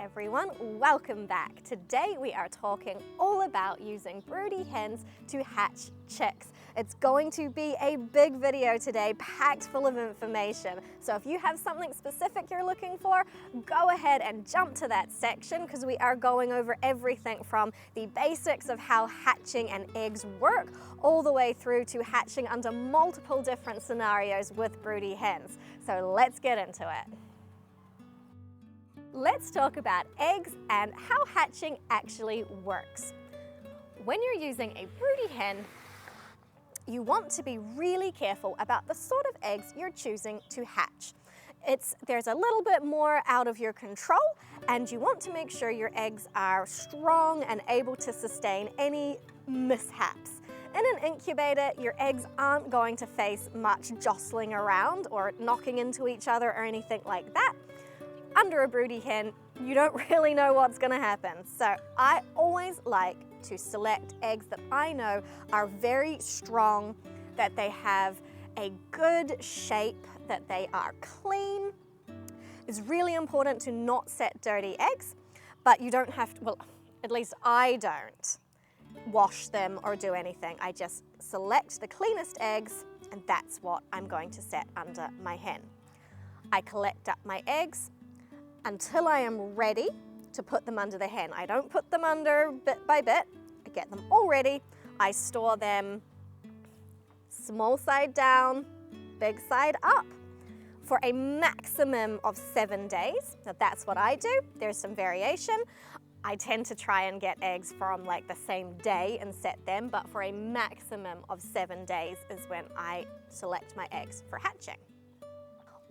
everyone, welcome back. Today we are talking all about using broody hens to hatch chicks. It's going to be a big video today, packed full of information. So if you have something specific you're looking for, go ahead and jump to that section because we are going over everything from the basics of how hatching and eggs work all the way through to hatching under multiple different scenarios with broody hens. So let's get into it. Let's talk about eggs and how hatching actually works. When you're using a broody hen, you want to be really careful about the sort of eggs you're choosing to hatch. There's a little bit more out of your control, and you want to make sure your eggs are strong and able to sustain any mishaps. In an incubator, your eggs aren't going to face much jostling around or knocking into each other or anything like that. Under a broody hen, you don't really know what's going to happen. So I always like to select eggs that I know are very strong, that they have a good shape, that they are clean. It's really important to not set dirty eggs, but you don't have to, well, at least I don't wash them or do anything. I just select the cleanest eggs, and that's what I'm going to set under my hen. I collect up my eggs until I am ready to put them under the hen. I don't put them under bit by bit. I get them all ready. I store them small side down, big side up for a maximum of 7 days. Now that's what I do. There's some variation. I tend to try and get eggs from like the same day and set them, but for a maximum of 7 days is when I select my eggs for hatching.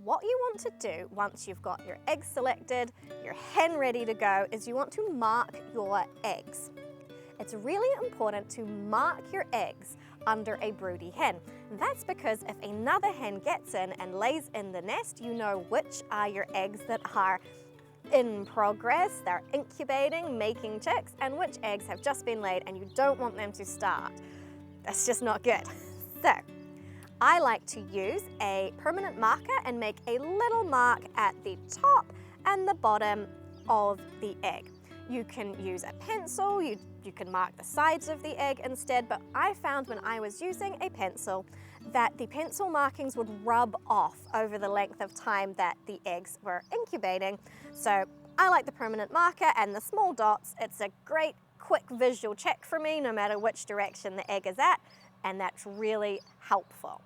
What you want to do once you've got your eggs selected, your hen ready to go, is you want to mark your eggs. It's really important to mark your eggs under a broody hen. That's because if another hen gets in and lays in the nest, you know which are your eggs that are in progress, they're incubating, making chicks, and which eggs have just been laid and you don't want them to start. That's just not good. So, I like to use a permanent marker and make a little mark at the top and the bottom of the egg. You can use a pencil, you can mark the sides of the egg instead, but I found when I was using a pencil that the pencil markings would rub off over the length of time that the eggs were incubating. So I like the permanent marker and the small dots. It's a great quick visual check for me no matter which direction the egg is at, and that's really helpful.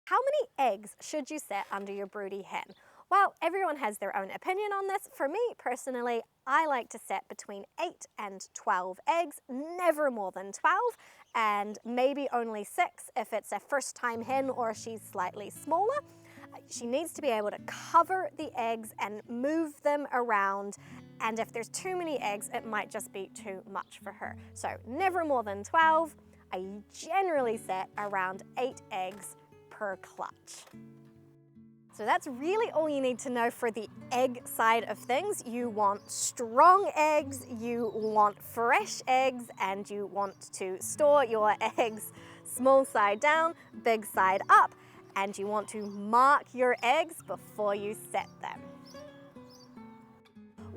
How many eggs should you set under your broody hen? Well, everyone has their own opinion on this. For me, personally, I like to set between 8 and 12 eggs, never more than 12, and maybe only 6 if it's a first-time hen or she's slightly smaller. She needs to be able to cover the eggs and move them around, and if there's too many eggs, it might just be too much for her. So never more than 12. I generally set around 8 eggs per clutch. So that's really all you need to know for the egg side of things. You want strong eggs, you want fresh eggs, and you want to store your eggs small side down, big side up, and you want to mark your eggs before you set them.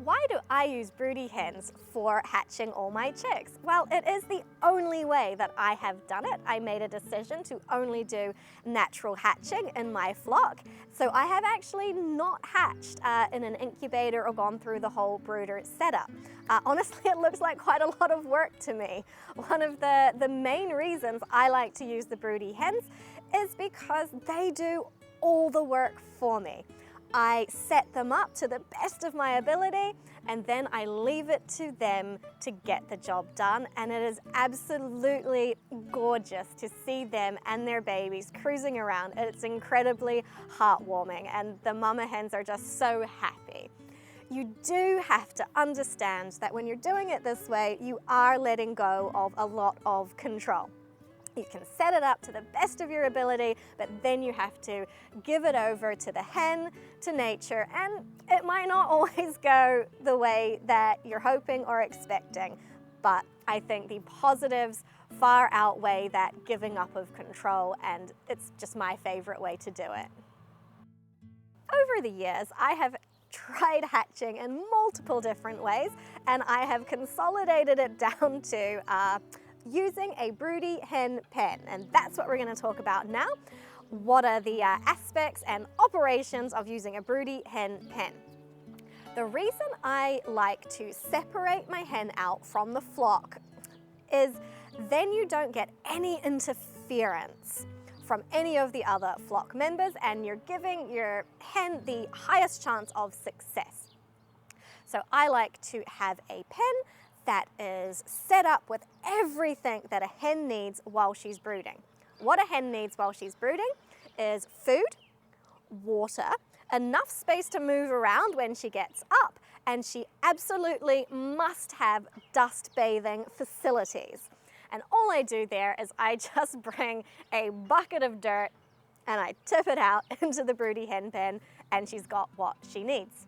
Why do I use broody hens for hatching all my chicks? Well, it is the only way that I have done it. I made a decision to only do natural hatching in my flock. So I have actually not hatched in an incubator or gone through the whole brooder setup. Honestly, it looks like quite a lot of work to me. One of the main reasons I like to use the broody hens is because they do all the work for me. I set them up to the best of my ability, and then I leave it to them to get the job done, and it is absolutely gorgeous to see them and their babies cruising around. It's incredibly heartwarming, and the mama hens are just so happy. You do have to understand that when you're doing it this way, you are letting go of a lot of control. You can set it up to the best of your ability, but then you have to give it over to the hen, to nature, and it might not always go the way that you're hoping or expecting, but I think the positives far outweigh that giving up of control, and it's just my favorite way to do it. Over the years, I have tried hatching in multiple different ways, and I have consolidated it down to using a Broody Hen pen, and that's what we're going to talk about now. What are the aspects and operations of using a Broody Hen pen? The reason I like to separate my hen out from the flock is then you don't get any interference from any of the other flock members, and you're giving your hen the highest chance of success. So I like to have a pen that is set up with everything that a hen needs while she's brooding. What a hen needs while she's brooding is food, water, enough space to move around when she gets up, and she absolutely must have dust bathing facilities. And all I do there is I just bring a bucket of dirt and I tip it out into the Broody Hen pen, and she's got what she needs.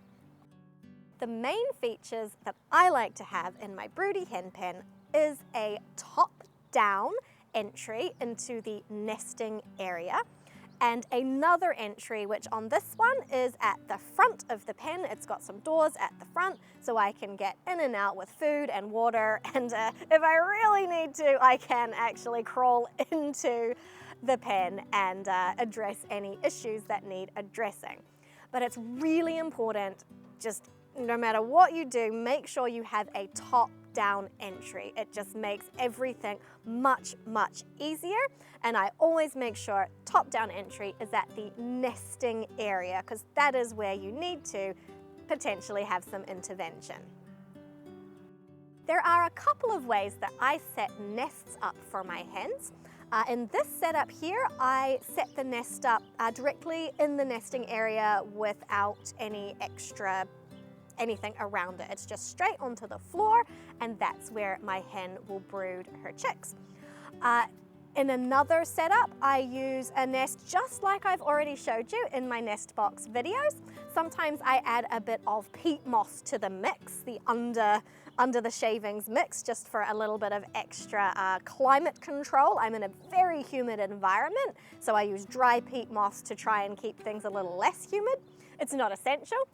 The main features that I like to have in my Broody Hen pen is a top-down entry into the nesting area, and another entry, which on this one is at the front of the pen. It's got some doors at the front so I can get in and out with food and water, and if I really need to, I can actually crawl into the pen and address any issues that need addressing. But it's really important, just no matter what you do, make sure you have a top-down entry. It just makes everything much, much easier. And I always make sure top-down entry is at the nesting area, because that is where you need to potentially have some intervention. There are a couple of ways that I set nests up for my hens. In this setup here, I set the nest up directly in the nesting area without any extra anything around it. It's just straight onto the floor, and that's where my hen will brood her chicks. In another setup, I use a nest just like I've already showed you in my nest box videos. Sometimes I add a bit of peat moss to the mix, the under the shavings mix, just for a little bit of extra climate control. I'm in a very humid environment, so I use dry peat moss to try and keep things a little less humid. It's not essential.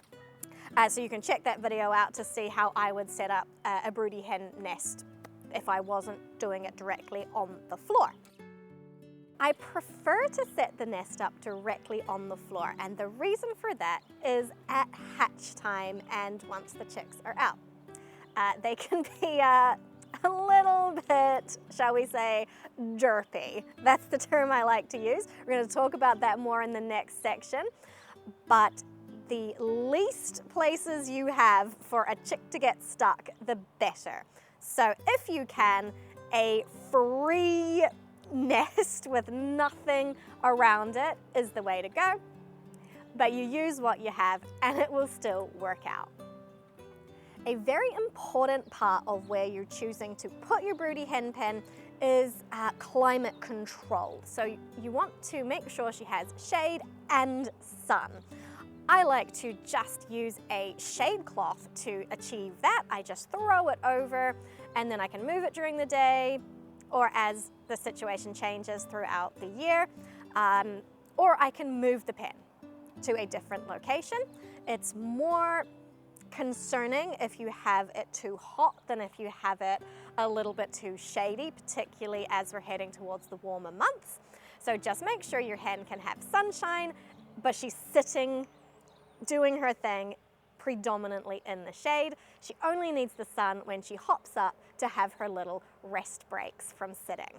So you can check that video out to see how I would set up a Broody Hen nest if I wasn't doing it directly on the floor. I prefer to set the nest up directly on the floor, and the reason for that is at hatch time and once the chicks are out. They can be a little bit, shall we say, derpy. That's the term I like to use. We're going to talk about that more in the next section. But the least places you have for a chick to get stuck, the better. So if you can, a free nest with nothing around it is the way to go. But you use what you have and it will still work out. A very important part of where you're choosing to put your Broody Hen pen is climate control. So you want to make sure she has shade and sun. I like to just use a shade cloth to achieve that. I just throw it over, and then I can move it during the day, or as the situation changes throughout the year, or I can move the pen to a different location. It's more concerning if you have it too hot than if you have it a little bit too shady, particularly as we're heading towards the warmer months. So just make sure your hen can have sunshine, but she's sitting, doing her thing predominantly in the shade. She only needs the sun when she hops up to have her little rest breaks from sitting.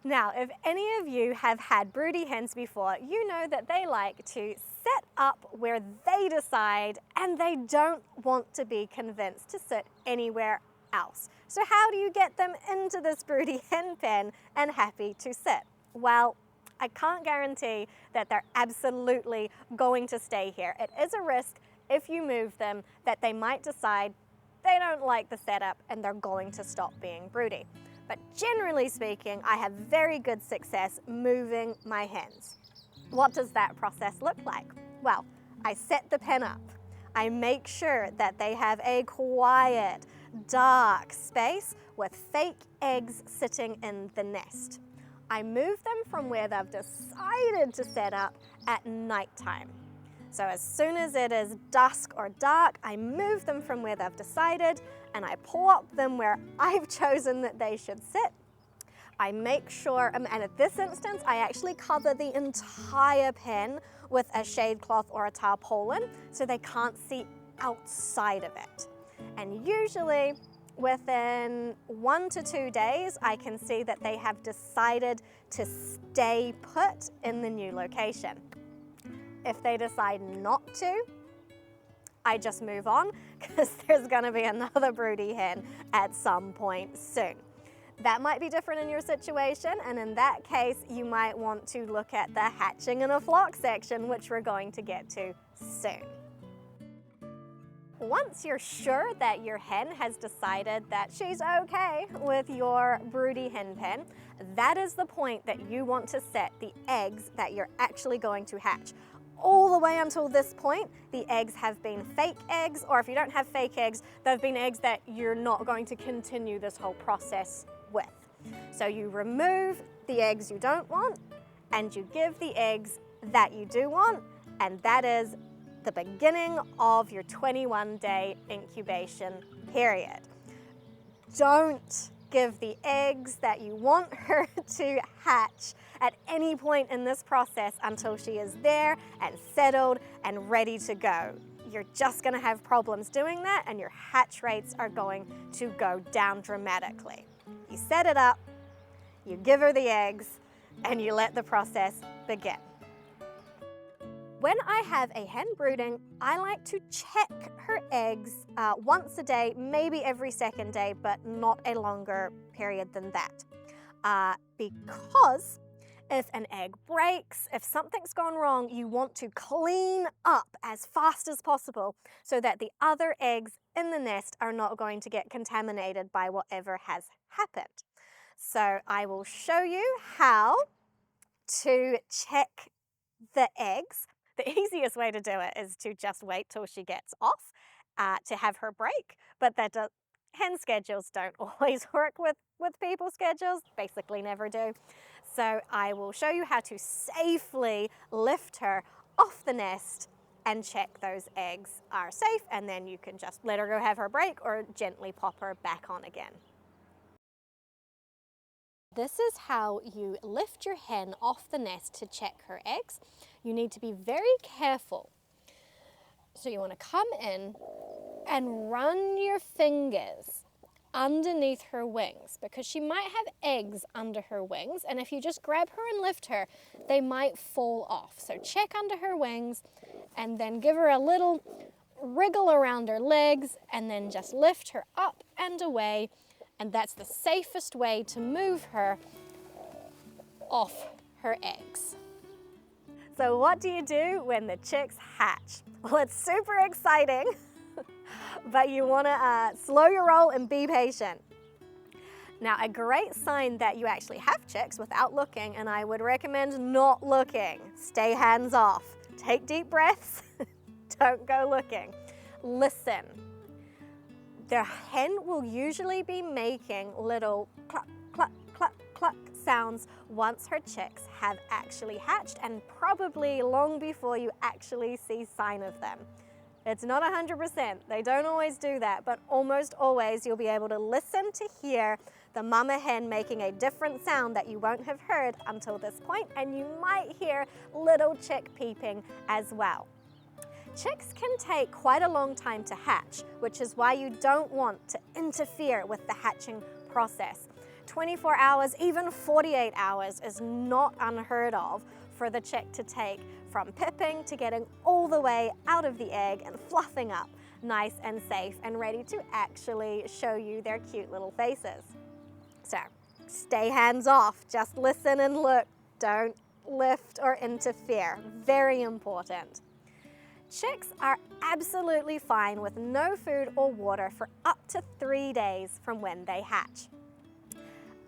Now, if any of you have had broody hens before, you know that they like to set up where they decide and they don't want to be convinced to sit anywhere else. So how do you get them into this broody hen pen and happy to sit? Well, I can't guarantee that they're absolutely going to stay here. It is a risk if you move them that they might decide they don't like the setup and they're going to stop being broody. But generally speaking, I have very good success moving my hens. What does that process look like? Well, I set the pen up. I make sure that they have a quiet, dark space with fake eggs sitting in the nest. I move them from where they've decided to set up at nighttime. So as soon as it is dusk or dark, I move them from where they've decided and I plop them where I've chosen that they should sit. I make sure, and at this instance, I actually cover the entire pen with a shade cloth or a tarpaulin so they can't see outside of it. And usually within 1 to 2 days, I can see that they have decided to stay put in the new location. If they decide not to, I just move on because there's going to be another broody hen at some point soon. That might be different in your situation, and in that case, you might want to look at the hatching in a flock section, which we're going to get to soon. Once you're sure that your hen has decided that she's okay with your broody hen pen, that is the point that you want to set the eggs that you're actually going to hatch. All the way until this point, the eggs have been fake eggs, or if you don't have fake eggs, they've been eggs that you're not going to continue this whole process with. So you remove the eggs you don't want, and you give the eggs that you do want, and that is the beginning of your 21-day incubation period. Don't give the eggs that you want her to hatch at any point in this process until she is there and settled and ready to go. You're just going to have problems doing that, and your hatch rates are going to go down dramatically. You set it up, you give her the eggs, and you let the process begin. When I have a hen brooding, I like to check her eggs once a day, maybe every second day, but not a longer period than that. Because if an egg breaks, if something's gone wrong, you want to clean up as fast as possible so that the other eggs in the nest are not going to get contaminated by whatever has happened. So I will show you how to check the eggs. The easiest way to do it is to just wait till she gets off to have her break, but hen schedules don't always work with people's schedules, basically never do. So I will show you how to safely lift her off the nest and check those eggs are safe, and then you can just let her go have her break or gently pop her back on again. This is how you lift your hen off the nest to check her eggs. You need to be very careful. So you want to come in and run your fingers underneath her wings, because she might have eggs under her wings, and if you just grab her and lift her, they might fall off. So check under her wings and then give her a little wriggle around her legs and then just lift her up and away, and that's the safest way to move her off her eggs. So what do you do when the chicks hatch? Well, it's super exciting, but you want to slow your roll and be patient. Now, a great sign that you actually have chicks without looking, and I would recommend not looking. Stay hands off. Take deep breaths. Don't go looking. Listen. The hen will usually be making little cluck, cluck, cluck, cluck sounds once her chicks have actually hatched, and probably long before you actually see sign of them. It's not 100%, they don't always do that, but almost always you'll be able to listen to hear the mama hen making a different sound that you won't have heard until this point, and you might hear little chick peeping as well. Chicks can take quite a long time to hatch, which is why you don't want to interfere with the hatching process. 24 hours, even 48 hours is not unheard of for the chick to take from pipping to getting all the way out of the egg and fluffing up nice and safe and ready to actually show you their cute little faces. So stay hands off, just listen and look, don't lift or interfere, very important. Chicks are absolutely fine with no food or water for up to 3 days from when they hatch.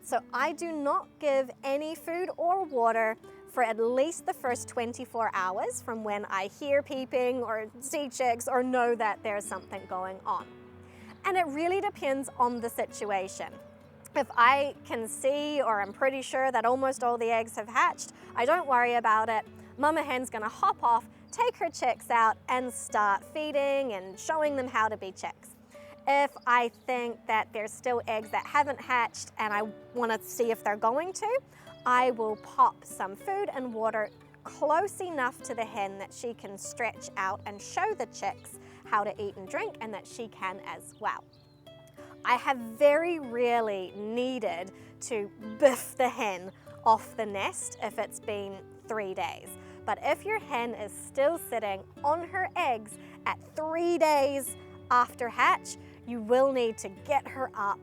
So I do not give any food or water for at least the first 24 hours from when I hear peeping or see chicks or know that there's something going on. And it really depends on the situation. If I can see or I'm pretty sure that almost all the eggs have hatched, I don't worry about it. Mama hen's gonna hop off, take her chicks out and start feeding and showing them how to be chicks. If I think that there's still eggs that haven't hatched and I want to see if they're going to, I will pop some food and water close enough to the hen that she can stretch out and show the chicks how to eat and drink, and that she can as well. I have very rarely needed to biff the hen off the nest if it's been 3 days. But if your hen is still sitting on her eggs at 3 days after hatch, you will need to get her up,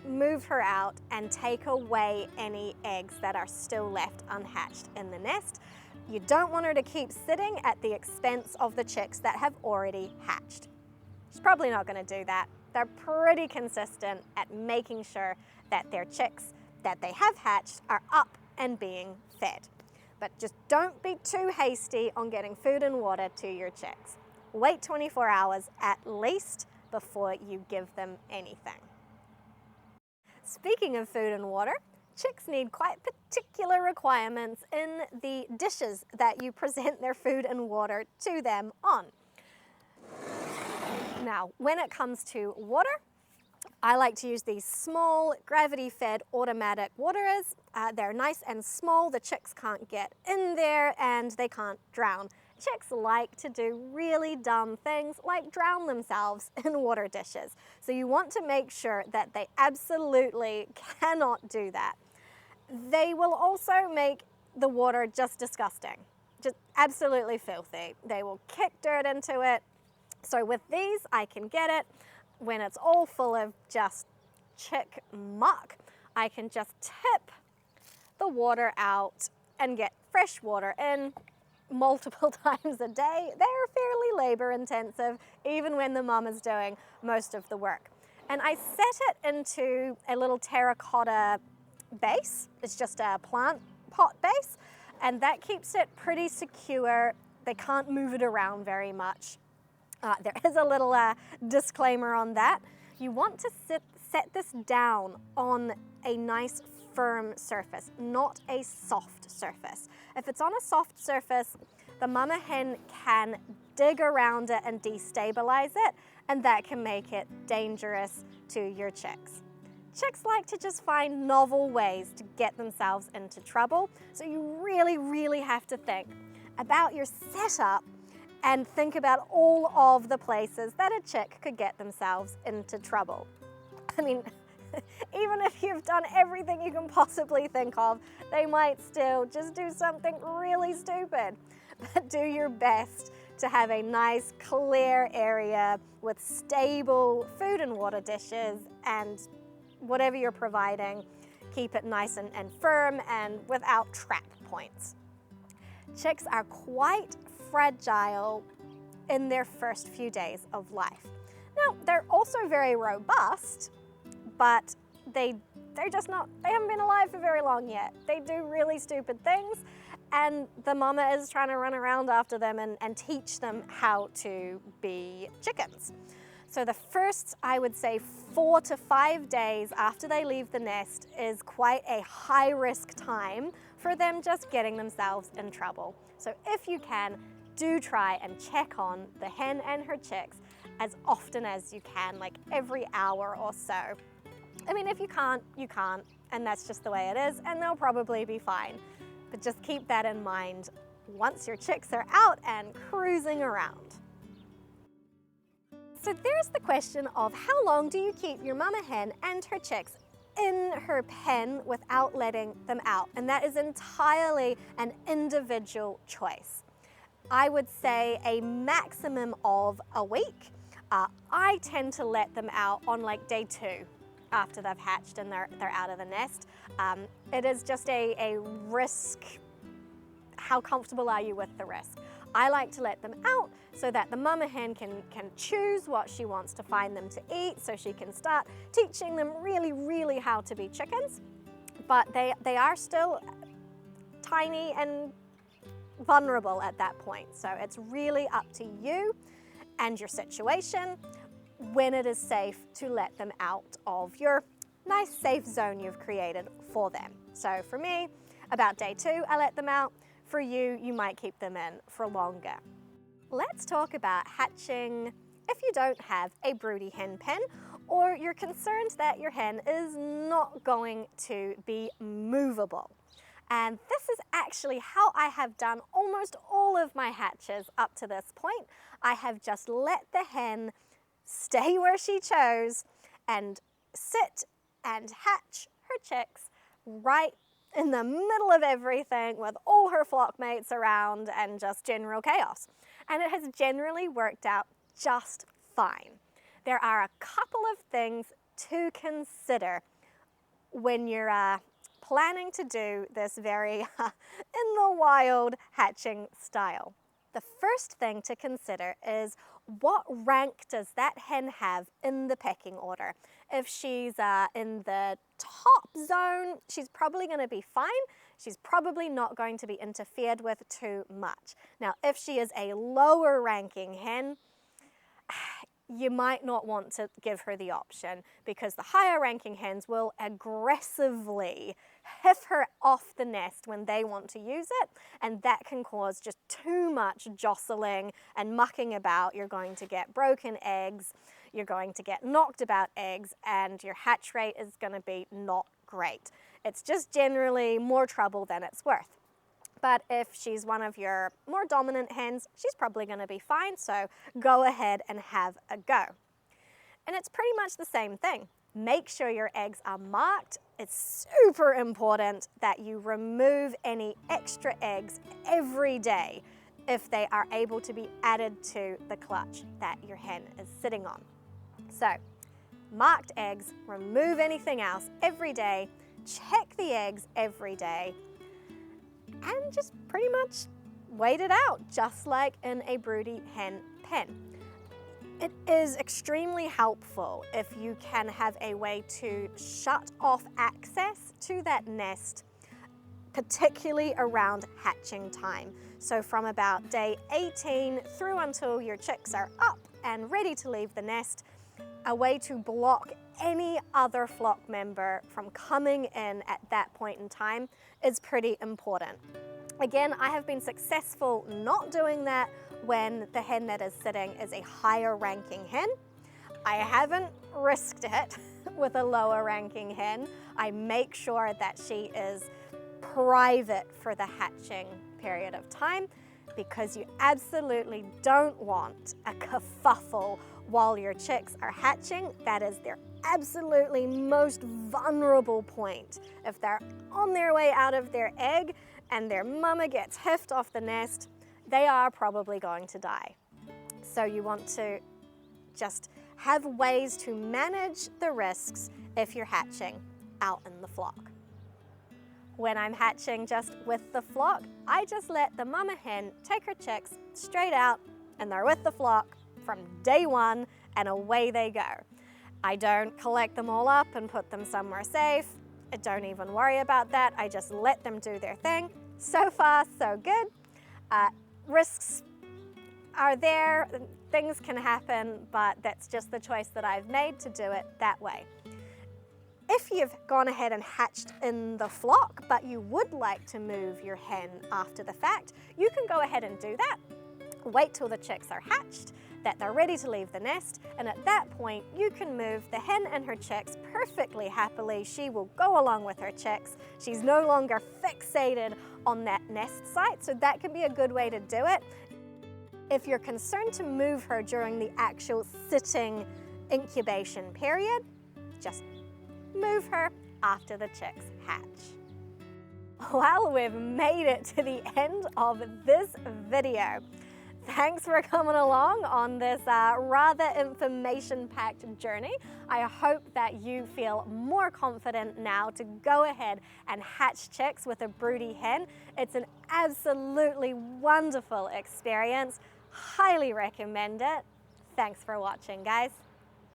move her out, and take away any eggs that are still left unhatched in the nest. You don't want her to keep sitting at the expense of the chicks that have already hatched. She's probably not going to do that. They're pretty consistent at making sure that their chicks that they have hatched are up and being fed. But just don't be too hasty on getting food and water to your chicks. Wait 24 hours at least before you give them anything. Speaking of food and water, chicks need quite particular requirements in the dishes that you present their food and water to them on. Now, when it comes to water, I like to use these small gravity-fed automatic waterers. They're nice and small, the chicks can't get in there and they can't drown. Chicks like to do really dumb things like drown themselves in water dishes. So you want to make sure that they absolutely cannot do that. They will also make the water just disgusting, just absolutely filthy. They will kick dirt into it. So with these, I can get it when it's all full of just chick muck. I can just tip the water out and get fresh water in multiple times a day. They're fairly labor intensive, even when the mum is doing most of the work. And I set it into a little terracotta base. It's just a plant pot base, and that keeps it pretty secure. They can't move it around very much. There is a little disclaimer on that. You want to set this down on a nice firm surface, not a soft surface. If it's on a soft surface, the mama hen can dig around it and destabilize it, and that can make it dangerous to your chicks. Chicks like to just find novel ways to get themselves into trouble, so you really have to think about your setup and think about all of the places that a chick could get themselves into trouble. I mean, even if you've done everything you can possibly think of, they might still just do something really stupid. But do your best to have a nice clear area with stable food and water dishes, and whatever you're providing, keep it nice and firm and without trap points. Chicks are quite fragile in their first few days of life. Now, they're also very robust, but they haven't been alive for very long yet. They do really stupid things, and the mama is trying to run around after them and teach them how to be chickens. So the first, I would say, 4 to 5 days after they leave the nest is quite a high risk time for them just getting themselves in trouble. So if you can, do try and check on the hen and her chicks as often as you can, like every hour or so. I mean, if you can't, you can't, and that's just the way it is, and they'll probably be fine. But just keep that in mind once your chicks are out and cruising around. So there's the question of how long do you keep your mama hen and her chicks in her pen without letting them out? And that is entirely an individual choice. I would say a maximum of a week. I tend to let them out on like day 2 after they've hatched and they're out of the nest. It is just a risk. How comfortable are you with the risk? I like to let them out so that the mama hen can choose what she wants to find them to eat, so she can start teaching them really how to be chickens. But they are still tiny and vulnerable at that point. So it's really up to you and your situation when it is safe to let them out of your nice safe zone you've created for them. So for me, about day 2, I let them out. For you, you might keep them in for longer. Let's talk about hatching if you don't have a broody hen pen, or you're concerned that your hen is not going to be movable. And this is actually how I have done almost all of my hatches up to this point. I have just let the hen stay where she chose and sit and hatch her chicks right in the middle of everything with all her flock mates around and just general chaos. And it has generally worked out just fine. There are a couple of things to consider when you're planning to do this very in the wild hatching style. The first thing to consider is what rank does that hen have in the pecking order? If she's in the top zone, she's probably going to be fine. She's probably not going to be interfered with too much. Now, if she is a lower ranking hen, you might not want to give her the option, because the higher ranking hens will aggressively hiff her off the nest when they want to use it, and that can cause just too much jostling and mucking about. You're going to get broken eggs, you're going to get knocked about eggs, and your hatch rate is going to be not great. It's just generally more trouble than it's worth. But if she's one of your more dominant hens, she's probably going to be fine, so go ahead and have a go. And it's pretty much the same thing. Make sure your eggs are marked. It's super important that you remove any extra eggs every day if they are able to be added to the clutch that your hen is sitting on. So, marked eggs, remove anything else every day, check the eggs every day, and just pretty much wait it out, just like in a broody hen pen. It is extremely helpful if you can have a way to shut off access to that nest, particularly around hatching time. So from about day 18 through until your chicks are up and ready to leave the nest, a way to block any other flock member from coming in at that point in time is pretty important. Again, I have been successful not doing that when the hen that is sitting is a higher ranking hen. I haven't risked it with a lower ranking hen. I make sure that she is private for the hatching period of time, because you absolutely don't want a kerfuffle while your chicks are hatching. That is their absolutely most vulnerable point. If they're on their way out of their egg and their mama gets hiffed off the nest, they are probably going to die. So you want to just have ways to manage the risks if you're hatching out in the flock. When I'm hatching just with the flock, I just let the mama hen take her chicks straight out, and they're with the flock from day one, and away they go. I don't collect them all up and put them somewhere safe. I don't even worry about that. I just let them do their thing. So far, so good. Risks are there, things can happen, but that's just the choice that I've made to do it that way. If you've gone ahead and hatched in the flock, but you would like to move your hen after the fact, you can go ahead and do that. Wait till the chicks are hatched, that they're ready to leave the nest, and at that point you can move the hen and her chicks perfectly happily. She will go along with her chicks. She's no longer fixated on that nest site, so that can be a good way to do it. If you're concerned to move her during the actual sitting incubation period, just move her after the chicks hatch. Well, we've made it to the end of this video. Thanks for coming along on this rather information-packed journey. I hope that you feel more confident now to go ahead and hatch chicks with a broody hen. It's an absolutely wonderful experience. Highly recommend it. Thanks for watching, guys.